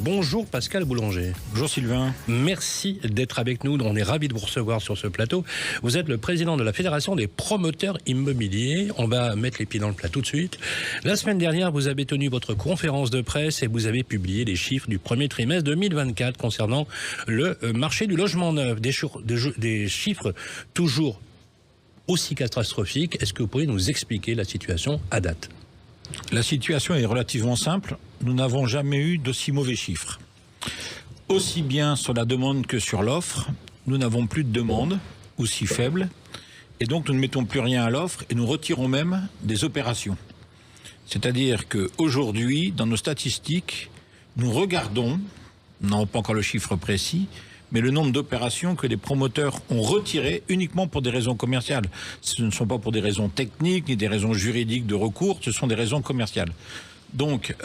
Bonjour Pascal Boulanger. Bonjour Sylvain. Merci d'être avec nous. On est ravis de vous recevoir sur ce plateau. Vous êtes le président de la Fédération des promoteurs immobiliers. On va mettre les pieds dans le plat tout de suite. La semaine dernière, vous avez tenu votre conférence de presse et vous avez publié les chiffres du premier trimestre 2024 concernant le marché du logement neuf. Des chiffres toujours aussi catastrophiques. Est-ce que vous pourriez nous expliquer la situation à date ? La situation est relativement simple. Nous n'avons jamais eu d'aussi mauvais chiffres. Aussi bien sur la demande que sur l'offre, nous n'avons plus de demande, aussi faible, et donc nous ne mettons plus rien à l'offre et nous retirons même des opérations. C'est-à-dire qu'aujourd'hui, dans nos statistiques, nous regardons, nous n'avons pas encore le chiffre précis, mais le nombre d'opérations que les promoteurs ont retirées uniquement pour des raisons commerciales. Ce ne sont pas pour des raisons techniques ni des raisons juridiques de recours, ce sont des raisons commerciales. Donc,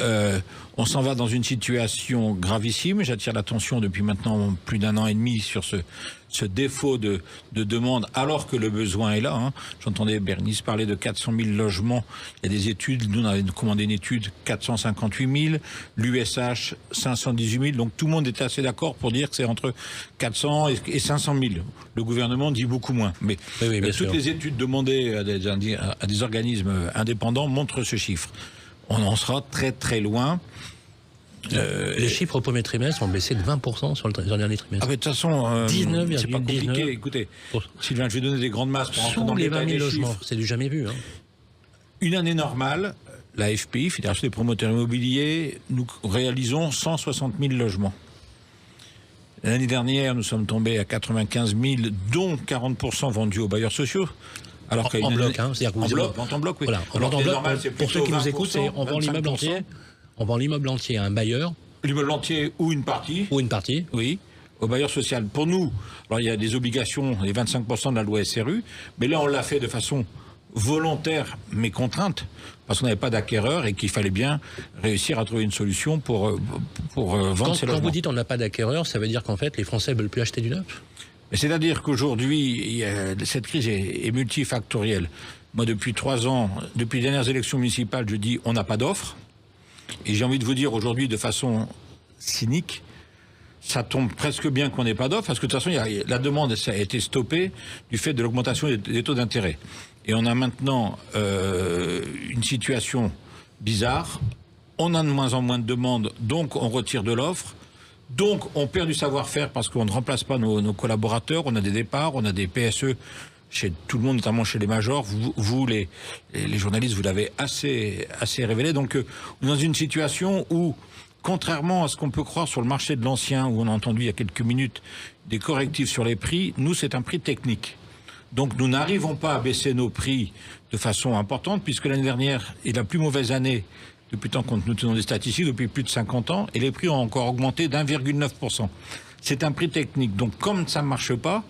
on s'en va dans une situation gravissime. J'attire l'attention depuis maintenant plus d'un an et demi sur ce défaut de demande, alors que le besoin est là. Hein. J'entendais Bernice parler de 400 000 logements. Il y a des études. Nous, on avait commandé une étude 458 000, l'USH 518 000. Donc, tout le monde était assez d'accord pour dire que c'est entre 400 et 500 000. Le gouvernement dit beaucoup moins. Mais oui, toutes les études demandées à des organismes indépendants montrent ce chiffre. On en sera très très loin. Les chiffres au premier trimestre ont baissé de 20% sur le dernier trimestre. Ah, mais de toute façon, 19, c'est pas compliqué. Écoutez, Sylvain, je vais donner des grandes masses pour entrer dans les le 20 000 logements. chiffres. C'est du jamais vu. Hein. Une année normale, la FPI, Fédération des promoteurs immobiliers, nous réalisons 160 000 logements. L'année dernière, nous sommes tombés à 95 000, dont 40% vendus aux bailleurs sociaux. Alors en bloc, hein, c'est-à-dire que vous en bloc, oui. Voilà, alors en bloc, normal, pour ceux qui nous écoutent, on vend l'immeuble entier. On vend l'immeuble entier à un bailleur. L'immeuble entier ou une partie. Ou une partie. Oui, au bailleur social. Pour nous, alors il y a des obligations, les 25% de la loi SRU, mais là on l'a fait de façon volontaire mais contrainte, parce qu'on n'avait pas d'acquéreur et qu'il fallait bien réussir à trouver une solution pour vendre ces logements. Quand vous dites on n'a pas d'acquéreur, ça veut dire qu'en fait les Français ne veulent plus acheter du neuf ? C'est-à-dire qu'aujourd'hui, cette crise est multifactorielle. Moi, depuis 3 ans, depuis les dernières élections municipales, je dis on n'a pas d'offre. Et j'ai envie de vous dire aujourd'hui de façon cynique, ça tombe presque bien qu'on n'ait pas d'offre, parce que de toute façon, la demande ça a été stoppée du fait de l'augmentation des taux d'intérêt. Et on a maintenant une situation bizarre. On a de moins en moins de demandes, donc on retire de l'offre. Donc, on perd du savoir-faire parce qu'on ne remplace pas nos collaborateurs. On a des départs, on a des PSE chez tout le monde, notamment chez les majors. Vous les journalistes, vous l'avez assez révélé. Donc, on est dans une situation où, contrairement à ce qu'on peut croire sur le marché de l'ancien, où on a entendu il y a quelques minutes des correctifs sur les prix, nous, c'est un prix technique. Donc, nous n'arrivons pas à baisser nos prix de façon importante, puisque l'année dernière est la plus mauvaise année depuis tant que nous tenons des statistiques, depuis plus de 50 ans, et les prix ont encore augmenté d'1,9%. C'est un prix technique. Donc, comme ça ne marche pas,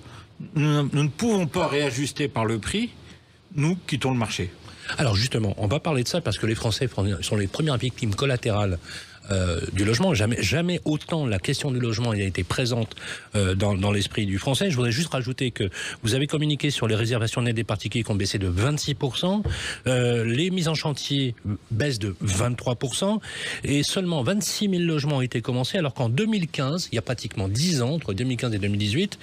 nous ne pouvons pas réajuster par le prix, nous quittons le marché. Alors justement, on va parler de ça parce que les Français sont les premières victimes collatérales du logement. Jamais autant la question du logement a été présente dans l'esprit du Français. Je voudrais juste rajouter que vous avez communiqué sur les réservations nettes des particuliers qui ont baissé de 26%, les mises en chantier baissent de 23%, et seulement 26 000 logements ont été commencés, alors qu'en 2015, il y a pratiquement 10 ans, entre 2015 et 2018,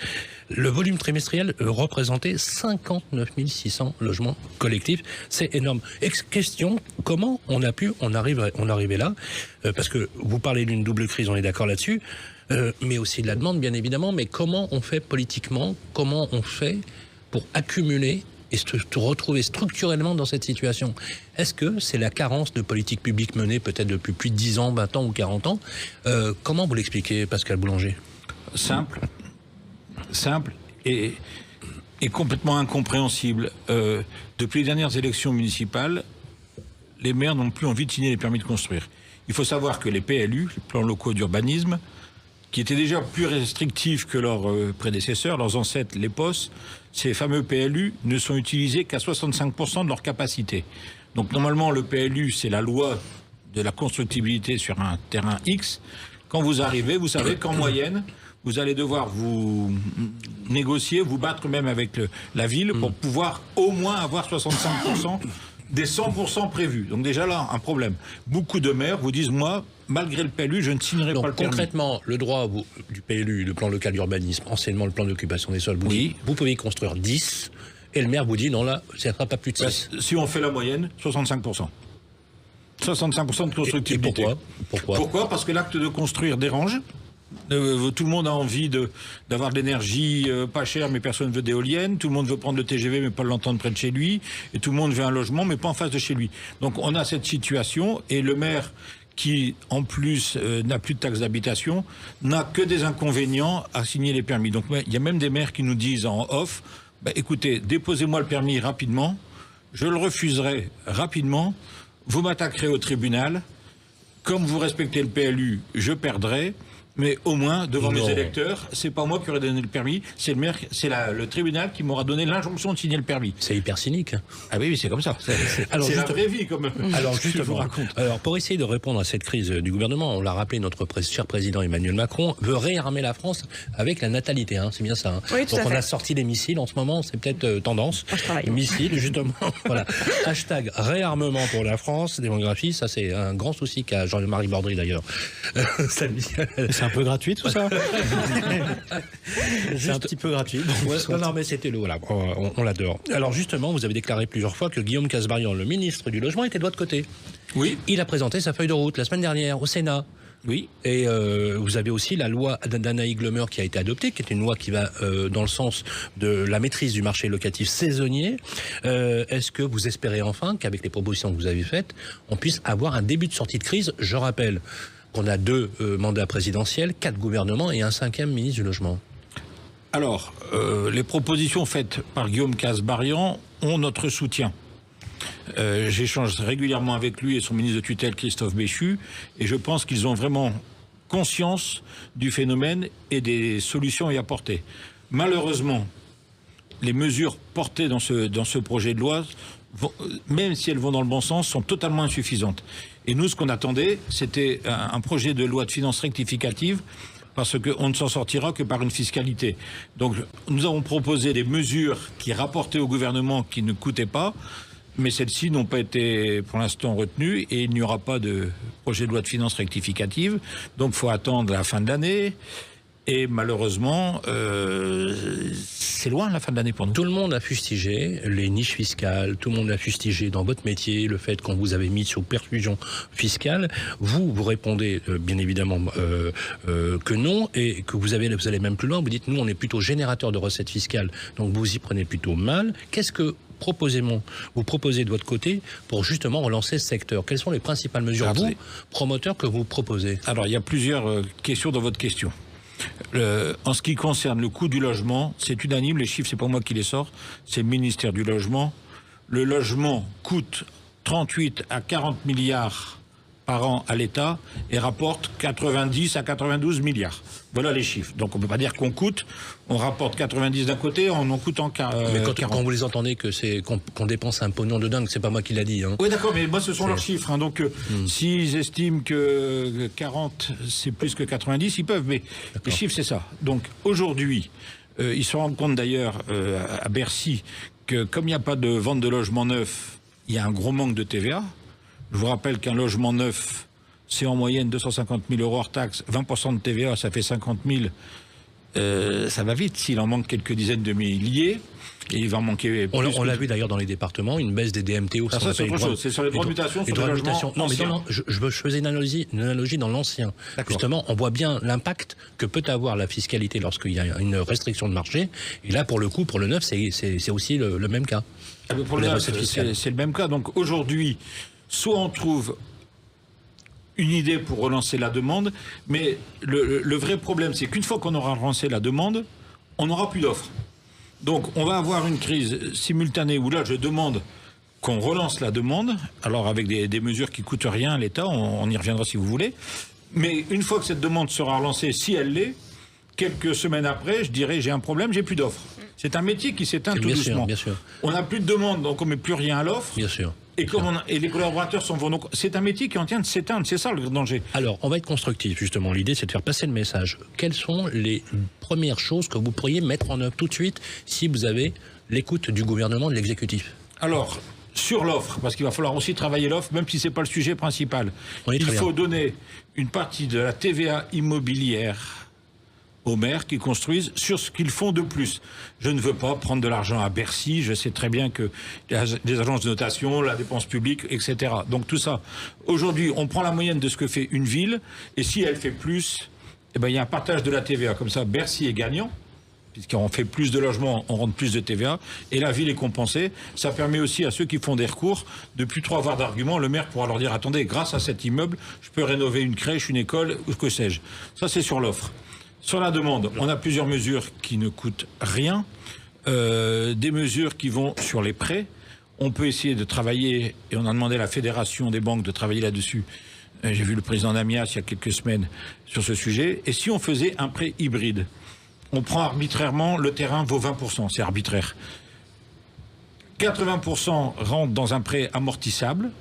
le volume trimestriel représentait 59 600 logements collectifs. C'est énorme. Question, comment on a pu en arriver là, parce que vous parlez d'une double crise, on est d'accord là-dessus, mais aussi de la demande, bien évidemment, mais comment on fait politiquement, comment on fait pour accumuler et se retrouver structurellement dans cette situation? Est-ce que c'est la carence de politique publique menée peut-être depuis plus de 10 ans, 20 ans ou 40 ans? Comment vous l'expliquez, Pascal Boulanger? Simple et complètement incompréhensible. Depuis les dernières élections municipales, les maires n'ont plus envie de signer les permis de construire. Il faut savoir que les PLU, les plans locaux d'urbanisme, qui étaient déjà plus restrictifs que leurs prédécesseurs, leurs ancêtres, les POS, ces fameux PLU ne sont utilisés qu'à 65% de leur capacité. Donc normalement, le PLU, c'est la loi de la constructibilité sur un terrain X. Quand vous arrivez, vous savez qu'en moyenne, vous allez devoir vous négocier, vous battre même avec la ville pour pouvoir au moins avoir 65% des 100% prévus. Donc déjà là, un problème. Beaucoup de maires vous disent, moi, malgré le PLU, je ne signerai pas le permis. Concrètement, le droit du PLU, le plan local d'urbanisme, anciennement le plan d'occupation des sols, vous dit, vous pouvez y construire 10, et le maire vous dit, non là, ça ne sera pas plus de 6. Si on fait la moyenne, 65%. 65% de constructibilité. Et pourquoi? Parce que l'acte de construire dérange. Tout le monde a envie d'avoir de l'énergie pas chère, mais personne ne veut d'éoliennes. Tout le monde veut prendre le TGV, mais pas l'entendre près de chez lui. Et tout le monde veut un logement, mais pas en face de chez lui. Donc on a cette situation, et le maire qui, en plus, n'a plus de taxes d'habitation, n'a que des inconvénients à signer les permis. Donc il y a même des maires qui nous disent en off, écoutez, déposez-moi le permis rapidement, je le refuserai rapidement, vous m'attaquerez au tribunal, comme vous respectez le PLU, je perdrai. Mais au moins, devant mes électeurs, c'est pas moi qui aurais donné le permis, c'est le maire, c'est le tribunal qui m'aura donné l'injonction de signer le permis. C'est hyper cynique. Hein. Ah oui, c'est comme ça. C'est la vraie vie, comme je vous raconte. Alors, pour essayer de répondre à cette crise du gouvernement, on l'a rappelé, notre cher président Emmanuel Macron veut réarmer la France avec la natalité. Hein, c'est bien ça. Hein. Oui, donc, on a sorti les missiles en ce moment, c'est peut-être tendance. Les missiles, justement. Voilà. Hashtag réarmement pour la France, démographie, ça c'est un grand souci qu'a Jean-Marie Bordry d'ailleurs. C'est un peu gratuit tout ça. C'est un petit peu gratuit. Non, mais c'était voilà, on l'adore. Alors justement, vous avez déclaré plusieurs fois que Guillaume Kasbarian, le ministre du Logement, était de votre côté. Oui. Il a présenté sa feuille de route la semaine dernière au Sénat. Oui. Et vous avez aussi la loi d'Anaï Glemer qui a été adoptée, qui est une loi qui va dans le sens de la maîtrise du marché locatif saisonnier. Est-ce que vous espérez enfin qu'avec les propositions que vous avez faites, on puisse avoir un début de sortie de crise? Je rappelle qu'on a 2 mandats présidentiels, 4 gouvernements et un 5e ministre du Logement. Alors, les propositions faites par Guillaume Kasbarian ont notre soutien. J'échange régulièrement avec lui et son ministre de tutelle Christophe Béchu, et je pense qu'ils ont vraiment conscience du phénomène et des solutions à y apporter. Malheureusement, les mesures portées dans ce projet de loi, même si elles vont dans le bon sens, sont totalement insuffisantes. Et nous, ce qu'on attendait, c'était un projet de loi de finances rectificative, parce qu'on ne s'en sortira que par une fiscalité. Donc, nous avons proposé des mesures qui rapportaient au gouvernement, qui ne coûtaient pas, mais celles-ci n'ont pas été pour l'instant retenues, et il n'y aura pas de projet de loi de finances rectificative. Donc, il faut attendre la fin de l'année. Et malheureusement, c'est loin la fin de l'année pour nous. Tout le monde a fustigé les niches fiscales, tout le monde a fustigé dans votre métier le fait qu'on vous avait mis sous perfusion fiscale. Vous répondez bien évidemment que non, et que vous allez même plus loin. Vous dites, nous, on est plutôt générateur de recettes fiscales, donc vous y prenez plutôt mal. Qu'est-ce que vous proposez de votre côté pour justement relancer ce secteur? Quelles sont les principales mesures, vous, promoteurs, que vous proposez? Alors, il y a plusieurs questions dans votre question. En ce qui concerne le coût du logement, c'est unanime, les chiffres, c'est pas moi qui les sors, c'est le ministère du Logement. Le logement coûte 38 à 40 milliards par an à l'État et rapporte 90 à 92 milliards. Voilà les chiffres. Donc on ne peut pas dire qu'on coûte, on rapporte 90 d'un côté, on en coûte en 40. Mais quand vous les entendez qu'on dépense un pognon de dingue, c'est pas moi qui l'a dit. Hein. Oui d'accord, mais moi ce sont leurs chiffres. Hein. Donc s'ils estiment que 40 c'est plus que 90, ils peuvent, mais les chiffres c'est ça. Donc aujourd'hui, ils se rendent compte d'ailleurs à Bercy que comme il n'y a pas de vente de logements neufs, il y a un gros manque de TVA. Je vous rappelle qu'un logement neuf, c'est en moyenne 250 000 euros hors taxe, 20% de TVA, ça fait 50 000. Ça va vite. S'il en manque quelques dizaines de milliers, et il va en manquer plus. On l'a vu d'ailleurs dans les départements, une baisse des DMTO. Ça c'est autre chose. C'est sur les droits de mutation, sur les logements anciens. Je faisais une analogie dans l'ancien. Justement, on voit bien l'impact que peut avoir la fiscalité lorsqu'il y a une restriction de marché. Et là, pour le coup, pour le neuf, c'est aussi le même cas. Pour le neuf, c'est le même cas. Donc aujourd'hui, soit on trouve une idée pour relancer la demande, mais le vrai problème, c'est qu'une fois qu'on aura relancé la demande, on n'aura plus d'offres. Donc on va avoir une crise simultanée où là, je demande qu'on relance la demande, alors avec des mesures qui ne coûtent rien à l'État, on y reviendra si vous voulez, mais une fois que cette demande sera relancée, si elle l'est, quelques semaines après, je dirais j'ai un problème, j'ai plus d'offres. C'est un métier qui s'éteint tout doucement. Bien sûr. On n'a plus de demande, donc on ne met plus rien à l'offre. Bien sûr. Et les collaborateurs s'en vont. Donc c'est un métier qui est en train de s'éteindre, c'est ça le danger. Alors, on va être constructif, justement. L'idée, c'est de faire passer le message. Quelles sont les premières choses que vous pourriez mettre en œuvre tout de suite si vous avez l'écoute du gouvernement, de l'exécutif? Alors, sur l'offre, parce qu'il va falloir aussi travailler l'offre, même si ce n'est pas le sujet principal. Oui, Il très faut bien. donner une partie de la TVA immobilière aux maires qui construisent sur ce qu'ils font de plus. Je ne veux pas prendre de l'argent à Bercy, je sais très bien que les agences de notation, la dépense publique, etc. Donc tout ça. Aujourd'hui, on prend la moyenne de ce que fait une ville, et si elle fait plus, eh ben, il y a un partage de la TVA. Comme ça, Bercy est gagnant, puisqu'on fait plus de logements, on rentre plus de TVA, et la ville est compensée. Ça permet aussi à ceux qui font des recours de plus trop avoir d'arguments. Le maire pourra leur dire, attendez, grâce à cet immeuble, je peux rénover une crèche, une école, ou que sais-je. Ça, c'est sur l'offre. Sur la demande, on a plusieurs mesures qui ne coûtent rien, des mesures qui vont sur les prêts. On peut essayer de travailler, et on a demandé à la Fédération des banques de travailler là-dessus. J'ai vu le président d'Amias il y a quelques semaines sur ce sujet. Et si on faisait un prêt hybride, on prend arbitrairement, le terrain vaut 20%, c'est arbitraire. 80% rentrent dans un prêt amortissable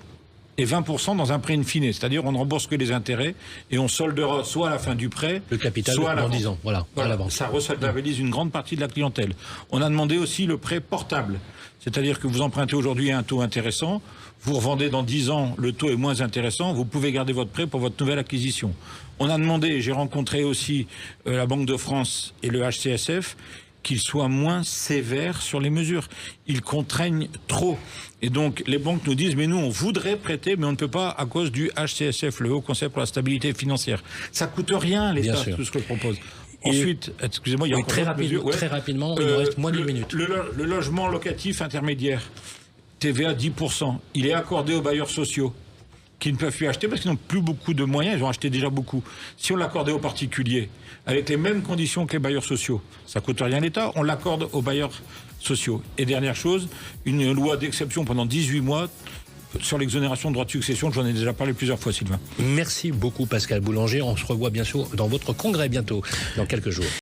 et 20% dans un prêt in fine, c'est-à-dire on ne rembourse que les intérêts et on soldera soit à la fin du prêt, Le capital soit à dans l'avance. 10 ans, voilà, à l'avance. Ça resolvabilise une grande partie de la clientèle. On a demandé aussi le prêt portable, c'est-à-dire que vous empruntez aujourd'hui à un taux intéressant, vous revendez dans 10 ans, le taux est moins intéressant, vous pouvez garder votre prêt pour votre nouvelle acquisition. On a demandé, j'ai rencontré aussi la Banque de France et le HCSF, qu'ils soient moins sévères sur les mesures. Ils contraignent trop. Et donc, les banques nous disent, mais nous, on voudrait prêter, mais on ne peut pas à cause du HCSF, le Haut Conseil pour la stabilité financière. Ça coûte rien, l'État, tout ce que je propose. Ensuite, excusez-moi, il y a Oui, encore très, d'autres mesures. Ouais. très rapidement, il nous reste moins d'une minute. Le logement locatif intermédiaire, TVA 10%, il est accordé aux bailleurs sociaux qui ne peuvent plus acheter parce qu'ils n'ont plus beaucoup de moyens, ils ont acheté déjà beaucoup. Si on l'accordait aux particuliers, avec les mêmes conditions que les bailleurs sociaux, ça ne coûte rien à l'État, on l'accorde aux bailleurs sociaux. Et dernière chose, une loi d'exception pendant 18 mois sur l'exonération de droits de succession, j'en ai déjà parlé plusieurs fois, Sylvain. Merci beaucoup Pascal Boulanger, on se revoit bien sûr dans votre congrès bientôt, dans quelques jours.